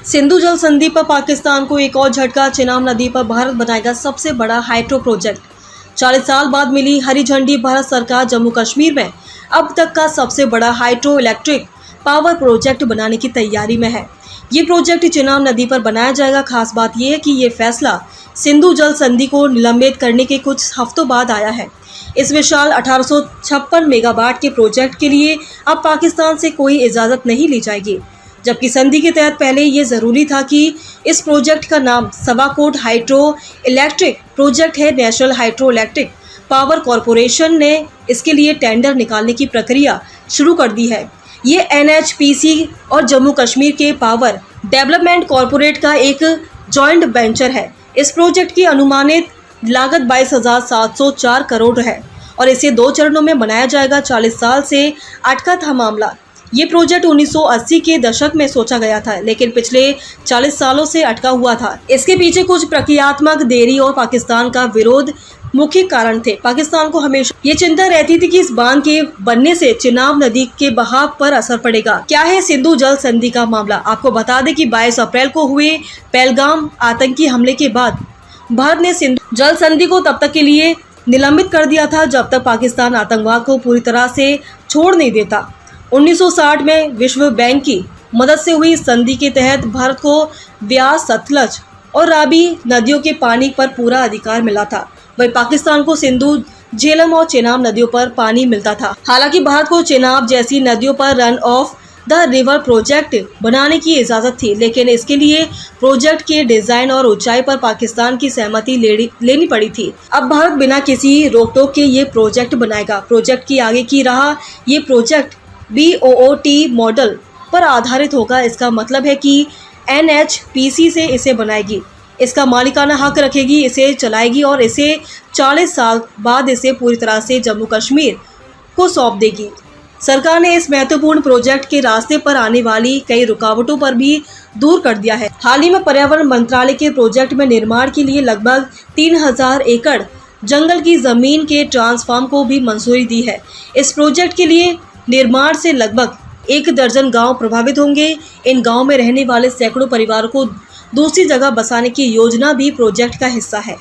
सिंधु जल संधि पर पाकिस्तान को एक और झटका। चिनाब नदी पर भारत बनाएगा सबसे बड़ा हाइड्रो प्रोजेक्ट। 40 साल बाद मिली हरी झंडी। भारत सरकार जम्मू कश्मीर में अब तक का सबसे बड़ा हाइड्रो इलेक्ट्रिक पावर प्रोजेक्ट बनाने की तैयारी में है। ये प्रोजेक्ट चिनाब नदी पर बनाया जाएगा। खास बात यह है कि ये फैसला सिंधु जल संधि को निलंबित करने के कुछ हफ्तों बाद आया है। इस विशाल 1856 मेगावाट के प्रोजेक्ट के लिए अब पाकिस्तान से कोई इजाज़त नहीं ली जाएगी, जबकि संधि के तहत पहले ये ज़रूरी था कि इस प्रोजेक्ट का नाम सवाकोट हाइड्रो इलेक्ट्रिक प्रोजेक्ट है। National hydro electric power corporation ने इसके लिए टेंडर निकालने की प्रक्रिया शुरू कर दी है। ये NHPC और जम्मू कश्मीर के पावर डेवलपमेंट कॉरपोरेट का एक जॉइंट वेंचर है। इस प्रोजेक्ट की अनुमानित लागत 22,704 करोड़ है और इसे 2 चरणों में बनाया जाएगा। 40 साल से अटका था मामला। ये प्रोजेक्ट 1980 के दशक में सोचा गया था, लेकिन पिछले 40 सालों से अटका हुआ था। इसके पीछे कुछ प्रक्रियात्मक देरी और पाकिस्तान का विरोध मुख्य कारण थे। पाकिस्तान को हमेशा ये चिंता रहती थी कि इस बांध के बनने से चिनाब नदी के बहाव पर असर पड़ेगा। क्या है सिंधु जल संधि का मामला? आपको बता दें कि 22 अप्रैल को हुए पहलगाम आतंकी हमले के बाद भारत ने सिंधु जल संधि को तब तक के लिए निलंबित कर दिया था जब तक पाकिस्तान आतंकवाद को पूरी तरह से छोड़ नहीं देता। 1960 में विश्व बैंक की मदद से हुई संधि के तहत भारत को व्यास, सतलज और रावी नदियों के पानी पर पूरा अधिकार मिला था। वही पाकिस्तान को सिंधु, झेलम और चेनाब नदियों पर पानी मिलता था। हालांकि भारत को चेनाब जैसी नदियों पर run of the river project बनाने की इजाज़त थी, लेकिन इसके लिए प्रोजेक्ट के डिज़ाइन और ऊंचाई पर पाकिस्तान की सहमति लेनी पड़ी थी। अब भारत बिना किसी रोक-टोक के ये प्रोजेक्ट बनाएगा। प्रोजेक्ट की आगे की राह, ये प्रोजेक्ट BOOT मॉडल पर आधारित होगा। इसका मतलब है कि NHPC से इसे बनाएगी, इसका मालिकाना हक रखेगी, इसे चलाएगी और इसे 40 साल बाद इसे पूरी तरह से जम्मू कश्मीर को सौंप देगी। सरकार ने इस महत्वपूर्ण प्रोजेक्ट के रास्ते पर आने वाली कई रुकावटों पर भी दूर कर दिया है। हाल ही में पर्यावरण मंत्रालय के प्रोजेक्ट में निर्माण के लिए लगभग 3000 एकड़ जंगल की जमीन के ट्रांसफार्म को भी मंजूरी दी है। इस प्रोजेक्ट के लिए निर्माण से लगभग 1 दर्जन गांव प्रभावित होंगे। इन गांव में रहने वाले सैकड़ों परिवारों को दूसरी जगह बसाने की योजना भी प्रोजेक्ट का हिस्सा है।